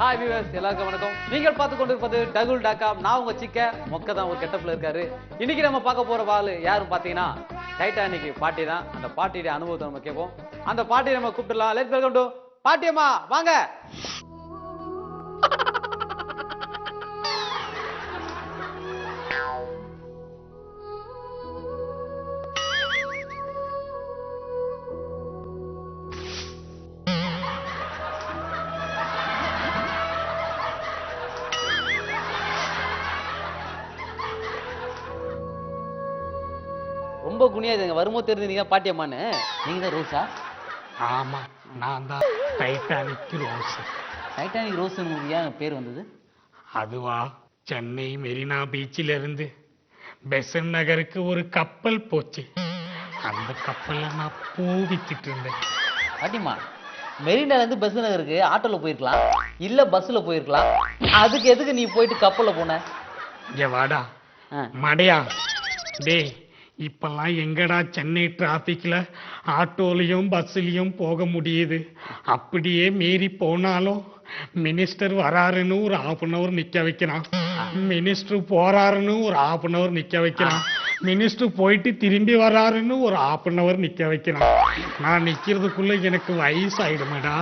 Hi viewers, எல்லாருக்கும் வணக்கம். நீங்கள் பார்த்து கொண்டிருப்பது டகுல் டாக்காம். நான் உங்க சிக்க மொக்க தான் ஒரு கெட்டப்ல இருக்காரு. இன்னைக்கு நம்ம பார்க்க போற வாள் யாரும் பார்த்தீங்கன்னா டைட்டானிக் பாட்டி தான். அந்த பாட்டியோட அனுபவத்தை நம்ம கேட்போம். அந்த பாட்டியை நம்ம கூப்பிடலாம். லெட்ஸ் வெல்கம் டு பாட்டியம்மா, வாங்க. ரொம்ப குனியாதுங்க, வரும்போது தெரிஞ்சீங்க பாட்டியம்மான்னு. நீங்க தான் ரோஸா? ஆமா, நான் தான் டைட்டானிக் ரோஸ். டைட்டானிக் ரோஸ் ஏன் பேர் வந்தது? அதுவா, சென்னை மெரினா பீச்சில் இருந்து பெசன் நகருக்கு ஒரு கப்பல் போச்சு. அந்த கப்பல்ல நான் பூ வித்துட்டு இருந்தேன். பாட்டியம்மா, மெரினால இருந்து பெசன் நகருக்கு ஆட்டோல போயிருக்கலாம், இல்ல பஸ்ல போயிருக்கலாம். அதுக்கு எதுக்கு நீ போயிட்டு கப்பல்ல போன? இங்க வாடா மடையா. டேய், இப்பெல்லாம் எங்கடா சென்னை டிராபிக்ல ஆட்டோலையும் பஸ்லயும் போக முடியுது? அப்படியே மீறி போனாலும் மினிஸ்டர் வராருன்னு ஒரு 1/2 hour நிக்க வைக்கிறான், மினிஸ்டர் போறாருன்னு ஒரு 1/2 hour நிக்க வைக்கிறான், மினிஸ்டர் போயிட்டு திரும்பி வராருன்னு ஒரு 1/2 hour நிக்க வைக்கிறான். நான் நிக்கிறதுக்குள்ள எனக்கு வயசாயிடுமேடா.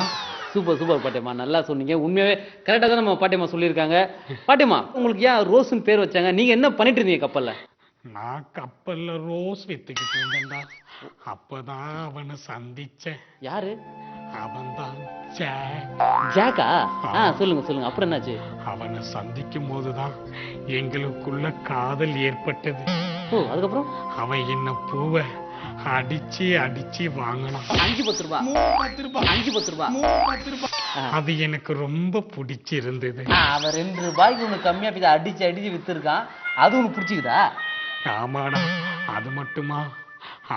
சூப்பர் சூப்பர் பாட்டியம்மா, நல்லா சொன்னீங்க. உண்மையாவே கரெக்டா தான் நம்ம பாட்டியம்மா சொல்லியிருக்காங்க. பாட்டியம்மா, உங்களுக்கு ஏன் ரோஸ்ன்னு பேர் வச்சாங்க? நீங்க என்ன பண்ணிட்டு இருந்தீங்க கப்பல்ல? நான் கப்பல்ல ரோஸ் வித்துக்கிட்டு இருந்தேன்டா. அப்பதான் அவனை சந்திச்சேன். யாரு? அவன்தான் ஜாக்கா? சொல்லுங்க சொல்லுங்க, அப்புறம் என்னாச்சு? அவனை சந்திக்கும் போதுதான் எங்களுக்குள்ள காதல் ஏற்பட்டது. ஓ, அதுக்கப்புறம்? அவன் என்ன பூவை அடிச்சு அடிச்சு வாங்கினான். 5-10 ரூபாய். 5-10 ரூபாய். அது எனக்கு ரொம்ப பிடிச்சிருந்தது. அவன் 2 ரூபாய்க்கு உனக்கு கம்மியா போய் அடிச்சு அடிச்சு வித்துருக்கான், அது உனக்கு பிடிச்சிக்குதா? ஆமாடா. அது மட்டுமா,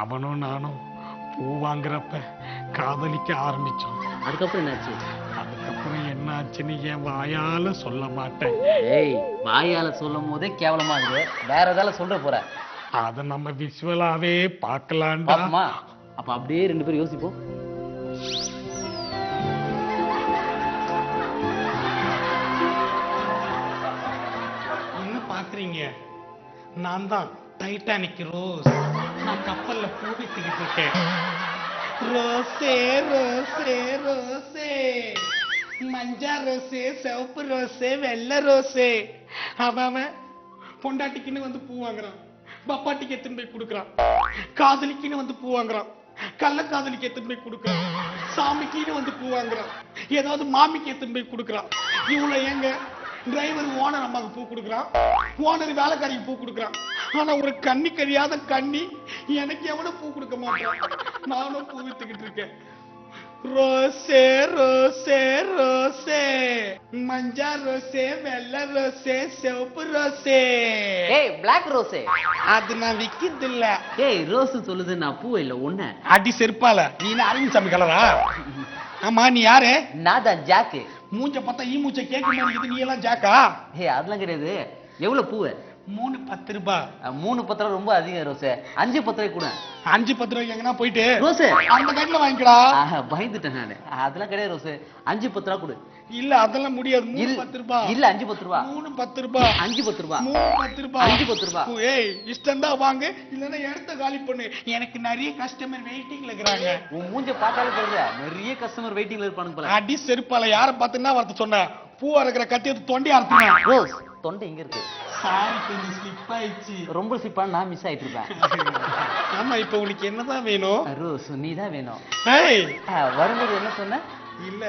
அவனும் நானும் பூ வாங்குறப்ப காதலிக்க ஆரம்பிச்சோம். அதுக்கப்புறம் என்னாச்சு? அதுக்கப்புறம் என்ன ஆச்சுன்னு என் வாயால சொல்ல மாட்டேன். ஏய், வாயால சொல்லும் போதே கேவலமா இருக்கு, வேற ஏதாவது சொல்ற போற? அத நம்ம விஷுவலாவே பார்க்கலாம்டா. அப்ப அப்படியே 2 பேரும் யோசிப்போம். என்ன பாக்குறீங்க? நான் தான் டைட்டானிக் ரோஸ். நான் கப்பல்ல பூ வித்துக்கிட்டு இருக்கேன். ரோஸே ரோஸே ரோஸே, மஞ்சா ரோஸே, சிவப்பு ரோஸே, வெள்ளை ரோஸே. அவன் பொண்டாட்டிக்குன்னு வந்து பூ வாங்குறான், பப்பாட்டிக்கு எத்தனை போய் கொடுக்குறான், காதலிக்குன்னு வந்து பூ வாங்குறான், கள்ள காதலிக்கு எத்தனை போய் கொடுக்குறான், சாமிக்குன்னு வந்து பூ வாங்குறான், ஏதாவது மாமிக்கு எத்தனை போய் கொடுக்குறான். இவ்வளவு ஏங்க, டிரைவர் ஓனர் அம்மாவுக்கு பூ கொடுக்குறான், ஓனர் வேலைக்காரிக்கு பூ கொடுக்குறான். ஆனா ஒரு கண்ணி கறியாத கண்ணி எனக்கு எவனும் பூ கொடுக்க மாட்டான். நானும் பூ வித்துக்கிட்டு இருக்கேன். ரோஸே ரோஸே ரோஸே, மஞ்சா ரோஸே, வெள்ளை ரோஸே, சிவப்பு ரோஸே. ஏய், பிளாக் ரோஸே. அது நான் விக்கிறது இல்ல. ஏய், ரோஸ் சொல்லுது, நான் பூ இல்ல ஒண்ணு. அடி செருப்பால. நீ அரவிந்த் சாமி கலரா? ஆமா, நீ யாரு? நான் தான் ஜாக்கு. மூஞ்ச பார்த்தா ஈ மூச்ச கேட்க மாட்டேங்குது. நீ எல்லாம் ஜாக்கா? ஏய், அதெல்லாம் கிடையாது. எவ்வளவு பூ? 3-10 ரூபாய். 3-10 ரூபாய் ரொம்ப அதிகம் ரோஸே. 5-10 ரூபாய் கூட. 5-10 ரூபாய்க்கு எங்கன்னா போயிட்டு ரோஸே அந்த கைட்ல வாங்கிக்கடா. பயந்துட்டேன் நானு. அதெல்லாம் கிடையாது ரோஸே. 5-10 ரூபாய் கொடு. இல்ல, அதெல்லாம் முடியாது. 3-10 ரூபாய். இல்ல, 5-10 ரூபாய். 3-10 ரூபாய். 5-10 ரூபாய். 3-10 ரூபாய். 5-10 ரூபாய். ஏய், இஷ்டம் தான் வாங்கு, இல்லன்னா இடத்த காலி பண்ணு. எனக்கு நிறைய கஸ்டமர் வெயிட்டிங்ல இருக்காங்க. உன் மூஞ்ச பார்த்தாலே சொல்ற, நிறைய கஸ்டமர் வெயிட்டிங்ல இருப்பானுங்க போல. அடி செருப்பால. யார பார்த்துன்னா வரது சொன்ன? பூ அறுக்கிற கத்தி எடுத்து தொண்டி அறுத்துறேன். ரோஸ் தொண்டை இங்க இருக்கு. சாரி, கொஞ்சம் ஸ்லிப் ஆயிடுச்சு. ரொம்ப ஸ்லிப்பான நான் மிஸ் ஆயிட்டு இருப்பேன். ஆமா, இப்ப உனக்கு என்னதான் வேணும்? ரோஸ் நீ தான் வேணும். ஏய், வரும்போது என்ன சொன்ன? இல்ல,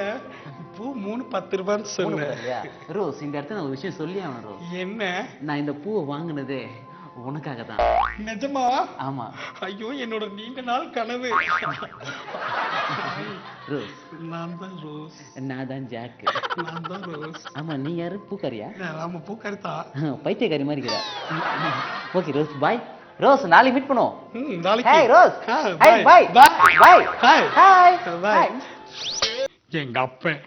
பூ 3-10 ரூபான்னு சொன்னேன். ரோஸ், இந்த இடத்துல நான் ஒரு விஷயம் சொல்லி ஆகணும் ரோஸ். என்ன? நான் இந்த பூவை வாங்கினதே உனக்காக தான். நிஜமா? ஆமா. ஐயோ, என்னோட நீண்ட நாள் கனவு. ரோஸ், நான் தான் ரோஸ். நான் தான் ஜாக். நான் தான் ரோஸ். ஆமா, நீ யாரு? பூக்காரியா? ஆமா, பூக்கருத்தா. பைத்தியக்காரி மாதிரி இருக்கிற. Okay Rose, bye. ரோஸ், நாளைக்கு மீட் பண்ணுவோம். நாளைக்கு. Hi Rose. Bye bye bye bye. Hi hi bye. எங்க அப்பன்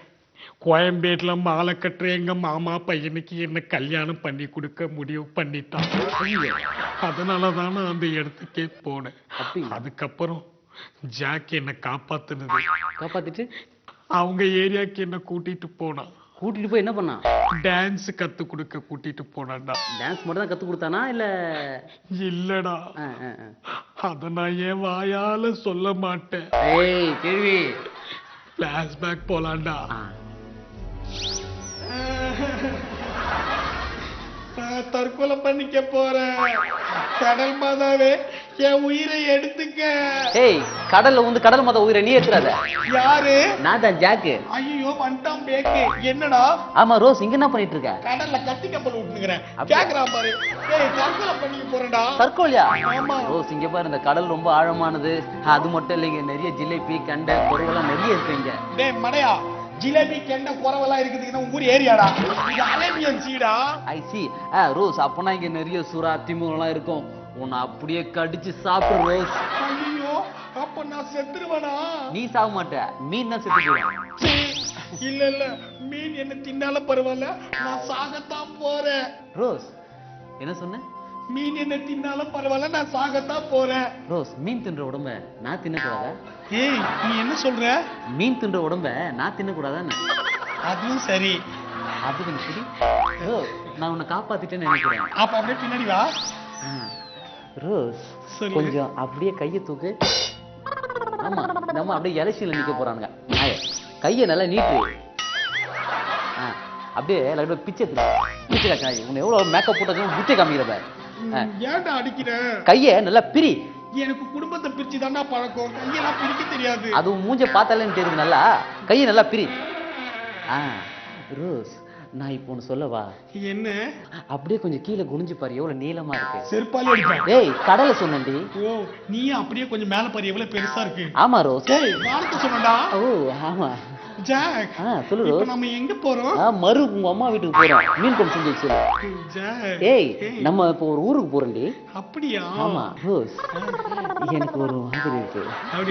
கோயம்பேட்ல மாலை கட்டுற எங்க மாமா பையனுக்கு என்ன கல்யாணம் பண்ணி கொடுக்க முடிவு பண்ணிட்டான். அதனாலதான் நான் அந்த இடத்துக்கே போனேன். அதுக்கப்புறம் ஜாக் என்ன காப்பாத்துனது. காப்பாத்திட்டு அவங்க ஏரியாக்கு என்ன கூட்டிட்டு போனான். கூட்டிட்டு போய் என்ன பண்ணான்? டான்ஸ் கத்து கொடுக்க கூட்டிட்டு போனான்டா. டான்ஸ் மட்டும் தான் கத்து கொடுத்தானா இல்ல? இல்லடா, அத நான் என் வாயால சொல்ல மாட்டேன். ஏய் கேள்வி, பிளாஷ்பேக் போலாம்டா. நான் தற்கொலை பண்ணிக்க போறேன். கடல் மாதாவே என் உயிரை எடுத்துக்க. ஏய் கடல்ல வந்து கடல் மாதா உயிரை நீ எடுத்துறாத. யாரு? நான் தான் ஜாக்கு. ஐயோ வந்துட்டான் பேக்கு. என்னடா? ஆமா ரோஸ், இங்க என்ன பண்ணிட்டு இருக்க? கடல்ல கத்தி கப்பல் விட்டுக்கிறேன். கேக்குறான் பாரு. ஏய் தற்கொலை பண்ணிக்க போறேன்டா. தற்கொலையா? ஆமா ரோஸ் இங்க பாரு, இந்த கடல் ரொம்ப ஆழமானது. அது மட்டும் இல்லைங்க, நிறைய ஜிலேபி கண்டை குறவெல்லாம் நிறைய இருக்குங்க. டேய் மடையா, ஜிலேபி கெண்ட குறவெல்லாம் இருக்குதுன்னா ஊர் ஏரியாடா. இது அரேபியன் சீடா. ஐ சி. ரோஸ் அப்பனா இங்க நிறைய சுறா திமிங்கெல்லாம் இருக்கும். உன்னை அப்படியே கடிச்சு சாப்பிடு ரோஸ். ஐயோ அப்ப நான் செத்துருவேனா? நீ சாக மாட்ட, மீன் தான் செத்து போயிடும். இல்ல இல்ல, மீன் என்ன தின்னாலும் பரவாயில்ல, நான் சாகத்தான் போறேன். ரோஸ் என்ன சொன்ன? மீன் என்ன தின்னாலும் பரவாயில்ல, நான் சாகத்தான் போறேன். ரோஸ் மீன் தின்ற உடம்ப நான் தின்னக்கூடாதா? ஏய் நீ என்ன சொல்ற? மீன் தின்ற உடம்ப நான் தின்னக்கூடாதான்னு? அதுவும் சரி. அது கொஞ்சம் சரி. ரோஸ் நான் உன்னை காப்பாத்திட்டேன்னு நினைக்கிறேன். அப்ப அப்படியே பின்னாடி வா. ரோஸ் சொல்லு. கொஞ்சம் அப்படியே கையை தூக்கு. ஆமா நம்ம அப்படியே எலெக்ஷன்ல நிக்க போறானுங்க. கையை நல்லா நீட்டு. அப்படியே லைட்டா பிச்சை எடுத்து பிச்சை காய். உன்னை எவ்வளவு மேக்கப் போட்டாலும் புச்சை காமிக்கிறப்ப ஏன்டா அடிக்கிற? கையை நல்லா பிரி. எனக்கு குடும்பத்தை பிரிச்சு தாண்டா பழக்கம், கையெல்லாம் பிரிக்க தெரியாது. அது மூஞ்ச பார்த்தாலே தெரியுது. நல்லா கையை நல்லா பிரி. ரோஸ் நான் இப்போ ஒன்று சொல்லவா? என்ன? அப்படியே கொஞ்சம் கீழே குனிஞ்சு பாரு, எவ்வளவு நீளமா இருக்கு. செருப்பாலே அடிப்பேன். ஏய் கடலை சொன்னேன்டி. ஓ நீ அப்படியே கொஞ்சம் மேல பாரு, எவ்வளவு பெருசா இருக்கு. ஆமா ரோஸ். ஏய் வார்த்தை சொன்னடா. ஓ ஆமா. ஜாக் சொல்லு இப்போ ரோஸ். நம்ம எங்க போறோம்? மறு உங்க அம்மா வீட்டுக்கு போறோம். மீன் குழம்பு செஞ்சு சொல்லு. ஜாக் ஏய் நம்ம இப்போ ஒரு ஊருக்கு போறோம்டி. அப்படியா? ஆமா ரோஸ். எனக்கு ஒரு மாதிரி இருக்கு.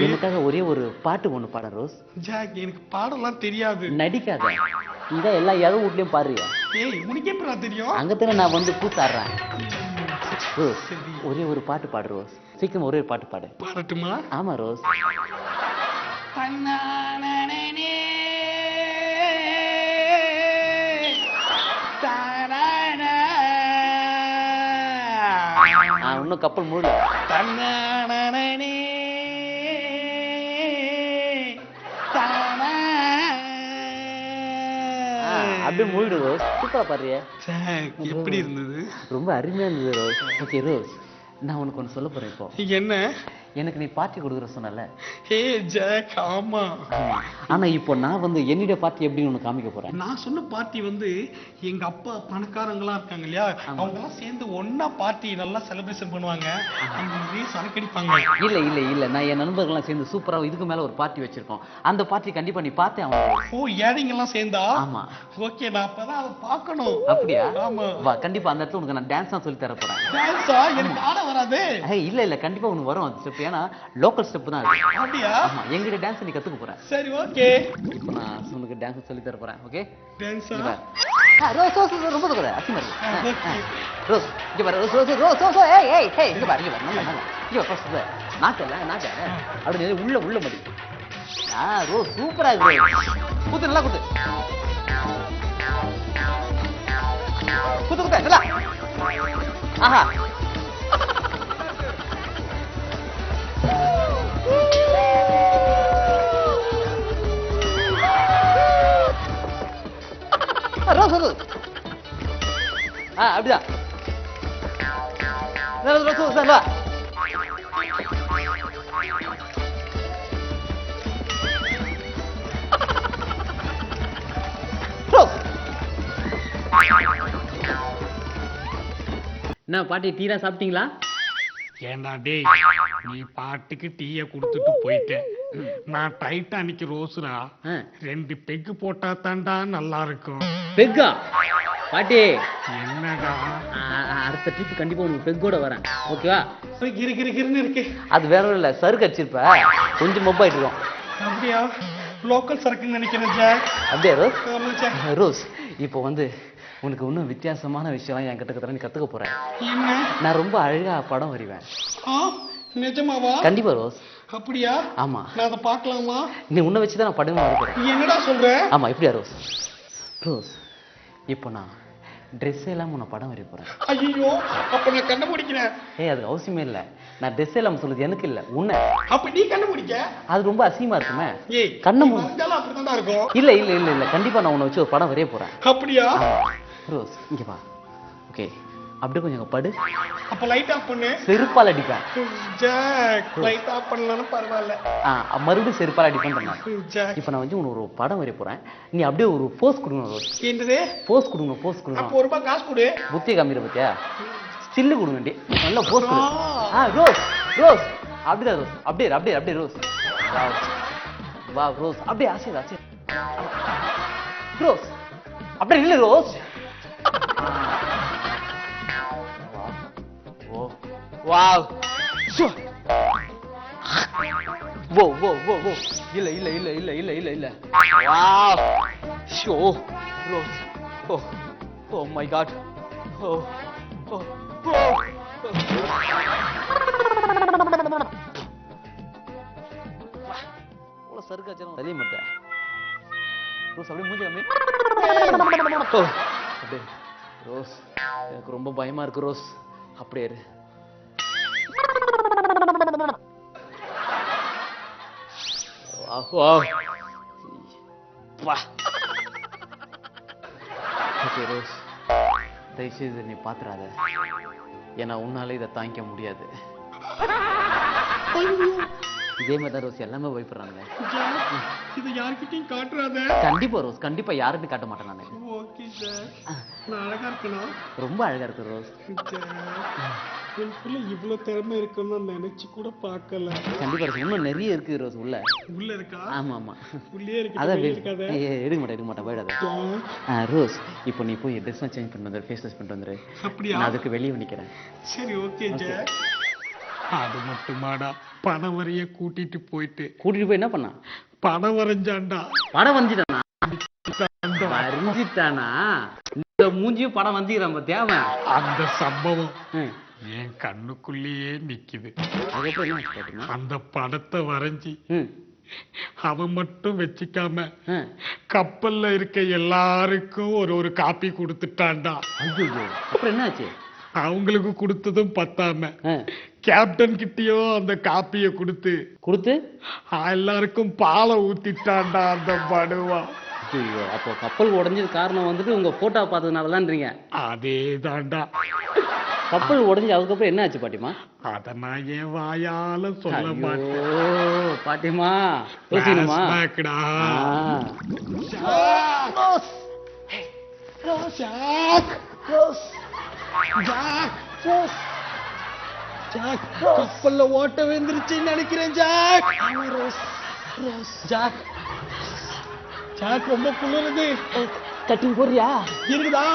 எனக்காக ஒரே ஒரு பாட்டு ஒண்ணு பாட ரோஸ். ஜாக் எனக்கு பாடலாம் தெரியாது. நடிக்காத. இதான் எல்லா யாரும் வீட்லயும் பாடுறியா? ஏய் உனக்கு எப்படா தெரியும்? அங்கத்தானே நான் வந்து கூத்தாடுறேன். ரோஸ் ஒரே ஒரு பாட்டு பாடு ரோஸ். சீக்கிரம் ஒரே ஒரு பாட்டு பாடு. பாடட்டுமா? ஆமா ரோஸ். இன்னும் கப்பல் முழுல. அப்படியே முழுடு ரோஸ். சூப்பரா பாடுறிய. எப்படி இருந்தது? ரொம்ப அருமையா இருந்தது ரோஸ். ஓகே ரோஸ், நான் உனக்கு ஒன்று சொல்ல போறேன். இப்போ என்ன? எனக்கு நீ பார்ட்டி கொடுக்குற சொன்னல. ஹே ஜாக் ஆமா. ஆனா இப்போ நான் வந்து என்னுடைய பார்ட்டி எப்படின்னு உனக்கு காமிக்க போறேன். நான் சொன்ன பார்ட்டி வந்து எங்க அப்பா பணக்காரங்களா இருக்காங்க இல்லையா, அவங்க எல்லாம் சேர்ந்து ஒண்ணா பார்ட்டி நல்லா செலிப்ரேஷன் பண்ணுவாங்க. அவங்க நிறைய சரக்கடிப்பாங்க. இல்ல இல்ல இல்ல, நான் என் நண்பர்கள்லாம் சேர்ந்து சூப்பரா இதுக்கு மேல ஒரு பார்ட்டி வச்சிருக்கோம். அந்த பார்ட்டி கண்டிப்பா நீ பார்த்தே ஆகணும். ஓ ஏழைங்க எல்லாம் சேர்ந்தா? ஆமா. ஓகே நான் அப்பதான் அதை பார்க்கணும். அப்படியா? ஆமா. வா கண்டிப்பா அந்த இடத்துல உனக்கு நான் டான்ஸ் தான் சொல்லி தர போறேன். டான்ஸா? எனக்கு ஆட வராது. இல்ல இல்ல கண்டிப்பா உனக்கு வரும் அந்த ஸ்டெப். ஏன்னா லோக்கல் ஸ்டெப் தான் அது. அப்படியா? ஆமா எங்கிட்ட டான்ஸ் நீ கத்துக்க போற. சரி ஓகே. இப்போ நான் உனக்கு டான்ஸ் சொல்லி தர போறேன். ஓகே டான்ஸா? ரோஸ் ரோஸ் ரொம்ப கூட அசிமா ஓகே. ரோஸ் இங்க பாரு. ரோஸ் ரோஸ் ரோஸ் ரோஸ் ஏய் ஏய் ஏய் இங்க பாரு இங்க பாரு. நல்லா நல்லா இங்க ஃபர்ஸ்ட் நாக்கல நாக்க அப்படியே உள்ள உள்ள மடி. ரோஸ் சூப்பரா இருக்கு. குத்து நல்லா குத்து. குத்து குத்து நல்லா. ஆஹா ரோஸ் ரோஸ். அப்படிதான். ரோஸ் ரோஸ் ரோஸ் வா. என்ன பாட்டி டீரா சாப்பிட்டீங்களா? ஏண்டா டேய், நீ பாட்டுக்கு டீய குடுத்துட்டு போயிட்ட. நான் டைட்டானிக் ரோஸ்ரா. 2 பெக்கு போட்டா தாண்டா நல்லா இருக்கும். பெக்கா? பாட்டி என்னடா? அடுத்த ட்ரிப் கண்டிப்பா உனக்கு பெக்கோட வரேன். ஓகேவா? கிரு கிரு கிருன்னு இருக்கு. அது வேற ஒன்றும் இல்ல, சருக்கு அடிச்சிருப்ப கொஞ்சம் மொப்பாயிட்டு இருக்கும். அப்படியா? லோக்கல் சரக்குன்னு நினைக்கிறேன் ஜாக். அப்படியே ரோஸ். ஆமா ஜாக். ரோஸ் இப்போ வந்து உனக்கு இன்னும் வித்தியாசமான விஷயம் என் கிட்ட நீ கத்துக்க போறேன். என்ன? நான் ரொம்ப அழகா படம் வரைவேன். நிஜமாவா? கண்டிப்பா ரோஸ். அப்படியா? ஆமா. நான் அதை பார்க்கலாமா? நீ உன்னை வச்சுதான் நான் படம் வரைக்கிறேன். நீ என்னடா சொல்ற? ஆமா, இப்படியா ரோஸ்? ரோஸ், இப்போ நான் ட்ரெஸ் எல்லாம் உன்னை படம் வரைய போறேன். ஐயோ, அப்ப நான் கண்டுபிடிக்கிறேன். ஏய், அதுக்கு அவசியமே இல்ல. நான் ட்ரெஸ் எல்லாம் சொல்லுது எனக்கு இல்ல, உன்னை. அப்ப நீ கண்டுபிடிக்க? அது ரொம்ப அசிங்கமா இருக்குமே. ஏய், கண்ணை நீ மூடு. வந்தாலும் அப்படிதான்டா இருக்கும். இல்ல இல்ல இல்ல இல்ல, கண்டிப்பா நான் உன்னை வச்சு ஒரு படம் வரைய போறேன். அப்படியா? ரோஸ், இங்க வா. ஓகே, அப்படியே கொஞ்சம் அங்க படு. அப்ப லைட் ஆஃப் பண்ணு. செருப்பால் அடிப்பேன். ஜாக், லைட் ஆஃப் பண்ணலனாலும் பரவாயில்ல. மறுபடியும் செருப்பால் அடிப்பேன். ஜாக், இப்போ நான் வந்து உனக்கு ஒரு படம் வரைய போறேன். நீ அப்படியே ஒரு போஸ் கொடுக்கணும் ரோஸ். என்னது? போஸ் கொடுக்கணும், போஸ் கொடுக்கணும். அப்ப ஒரு ரூபாய் காசு கொடு. புத்திய காமிக்கிற பத்தியா? ஸ்டில்லு கொடுங்க வேண்டி நல்லா போஸ் கொடு. ரோஸ், ரோஸ், அப்படிதான் ரோஸ். அப்படியே அப்படியே அப்படியே ரோஸ். வா ரோஸ், அப்படியே ஆசை ஆசை. ரோஸ், அப்படியே இல்லை ரோஸ். ஓ வாவ். வோ வோ வோ வோ. இல்ல இல்ல இல்ல இல்ல இல்ல இல்ல இல்ல. வாவ். ஷோ ரோஸ். Oh oh my God. Oh oh oh. ஓ சர்க்கா ஜனம் தலி மத்த. ரோஸ் அப்படியே மூஞ்சி காமி. அப்படியே ரோஸ், எனக்கு ரொம்ப பயமா இருக்கு ரோஸ். அப்படியே இரு. ஓகே ரோஸ், தயவுசெய்து நீ பாத்துறாத. ஏன்னா உன்னால இதை தாங்கிக்க முடியாது. இதே மாதிரி தான் ரோஸ் எல்லாமே பயப்படுறாங்க. இது யார்கிட்டயும் காட்டுறாத. கண்டிப்பா ரோஸ், கண்டிப்பா யாருன்னு காட்ட மாட்டேன் நானு. ஓகே சார், நான் அழகா இருக்கணும். ரொம்ப அழகா இருக்கு ரோஸ். எனக்குள்ள இவ்வளவு திறமை இருக்குன்னு நினைச்சு கூட பார்க்கல. கண்டிப்பா ரோஸ், இன்னும் நிறைய இருக்கு ரோஸ் உள்ள. உள்ள இருக்கா? ஆமா ஆமா, உள்ளே இருக்கு. அதான் இருக்காத. எடுக்க மாட்டேன் எடுக்க மாட்டேன், போயிடாத. ரோஸ், இப்போ நீ போய் ட்ரெஸ் சேஞ்ச் பண்ணிட்டு வந்துரு, ஃபேஸ் வாஷ் பண்ணிட்டு வந்துரு. அப்படியா? நான் அதுக்கு வெளியே நிக்கிறேன். சரி, ஓகே ஜாக். அது மட்டுமாடா, படம் வரைய கூட்டிட்டு போய் என்ன பண்ணா? படம் வரைஞ்சான்டா. படம் வரைஞ்சிட்டானா? வரைஞ்சிட்டானா? இந்த மூஞ்சியும் படம் வரைஞ்சிக்கிறான் பாத்தியா அவன். அந்த சம்பவம் என் கண்ணுக்குள்ளேயே நிக்குது. அந்த படத்தை வரைஞ்சி அவன் மட்டும் வச்சுக்காம கப்பல்ல இருக்க எல்லாருக்கும் ஒரு காப்பி கொடுத்துட்டான்டா. அப்புறம் என்னாச்சு? அவங்களுக்கு கொடுத்ததும் பத்தாம கேப்டன் கிட்டயோ அந்த காப்பிய கொடுத்து எல்லாருக்கும் பாலை ஊத்திட்டான்டா அந்த படுவா. அப்போ கப்பல் உடைஞ்சது காரணம் வந்துட்டு உங்க போட்டோ பார்த்ததுனாலதான்றீங்க? அதே தாண்டா. கப்பல் உடைஞ்சு அதுக்கப்புறம் என்ன ஆச்சு பாட்டிமா? அத நான் என் வாயால சொல்ல மாட்டேன் பாட்டிமா. கப்பல்ல ஓட்ட வந்துருச்சுன்னு நினைக்கிறேன் ஜாக். ஜாக், ஜாக் ரொம்ப குளிருது. கட்டிங் போறியா? இருக்குதா?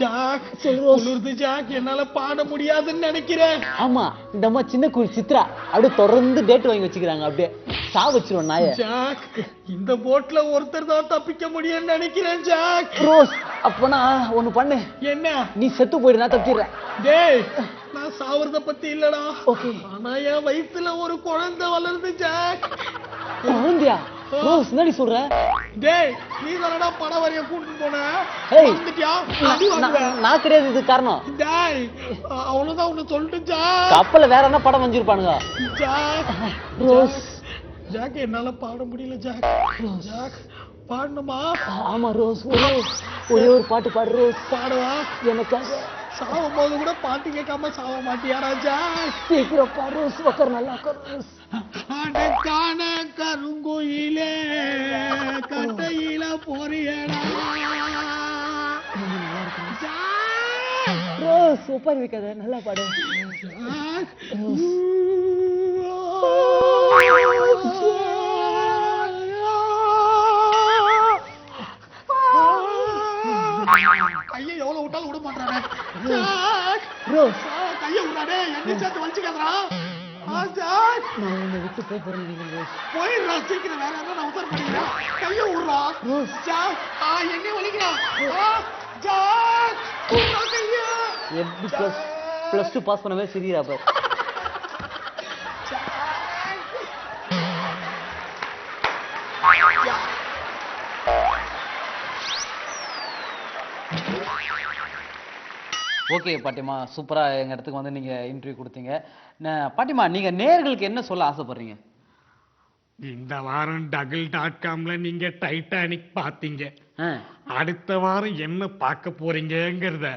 ஜாக் குளிருது ஜாக், என்னால பாட முடியாதுன்னு நினைக்கிறேன். ஆமா, இந்த அம்மா சின்ன குயில் சித்ரா அப்படியே தொடர்ந்து டேட் வாங்கி வச்சுக்கிறாங்க. அப்படியே சா வச்சிருவோம் நாய. ஜாக், இந்த போட்ல ஒருத்தர் தான் தப்பிக்க முடியும்னு நினைக்கிறேன் ஜாக். ரோஸ், அப்பனா ஒண்ணு பண்ணு. என்ன? நீ செத்து போயிடு, நான் தப்பிடுறேன். டேய், நான் சாவறத பத்தி இல்லடா. ஆனா என் வயித்துல ஒரு குழந்தை வளருது ஜாக். குழந்தையா? ரோஸ், என்னடி சொல்ற? டேய், நீ தானடா படம் வரைய கூட்டிட்டு போன. நான் கிடையாது இது காரணம். டேய், அவ்வளவுதான் உன்னை சொல்லிட்டு ஜாக். கப்பல்ல வேற என்ன படம் வஞ்சிருப்பானுங்க. ஜாக், ரோஸ், ஜாக் என்னால பாட முடியல ஜாக். ஜாக், பாடணுமா? ஆமா ரோஸ், ஒரே ஒரு பாட்டு பாடு ரோஸ். பாடுவா? எனக்காக. சாவும் போது கூட பாட்டு கேட்காம சாவ மாட்டியா ராஜா? சீக்கிரம் பாடு ரோஸ், உட்கார், நல்லா உட்கார் ரோஸ். அடக்கான கருங்குயிலே கட்டையில பொரியடா. ரோஸ், சூப்பர் வைக்காத, நல்லா பாடு. கையை எவ்வளவு விட்டாலும் விட மாட்டானே. கையை விடாடே, என்ன சேர்த்து வலிச்சுக்காதா. நான் உன்னை விட்டு போறேன். போயிடுறா சீக்கிரம், வேற என்ன நான் உத்தர பண்ணிக்கிறேன். கையை விடுறா. என்ன வலிக்கிறா? எப்படி +2 பாஸ் பண்ணவே சிரிக்கிறா பாரு. ஓகே பாட்டிமா, சூப்பரா எங்க இடத்துக்கு வந்து நீங்க இன்டர்வியூ கொடுத்தீங்க. பாட்டிமா, நீங்க நேயர்களுக்கு என்ன சொல்ல ஆசைப்படுறீங்க? இந்த வாரம் double.comல நீங்க டைட்டானிக் பாத்தீங்க. ஆ, அடுத்த வாரம் என்ன பார்க்க போறீங்கங்கிறத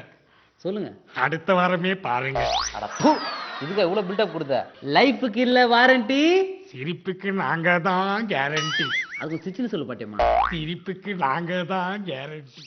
சொல்லுங்க. அடுத்த வாரமே பாருங்க. அட தூ, இதுக்கு எவ்வளவு பில்டப் கொடுத்த? லைஃபுக்கு இல்ல வாரண்டி. சிரிப்புக்கு நாங்க தான் கேரண்டி. அதுக்கு சிச்சுன்னு சொல்லு பாட்டிமா. சிரிப்புக்கு நாங்க தான் கேரண்டி.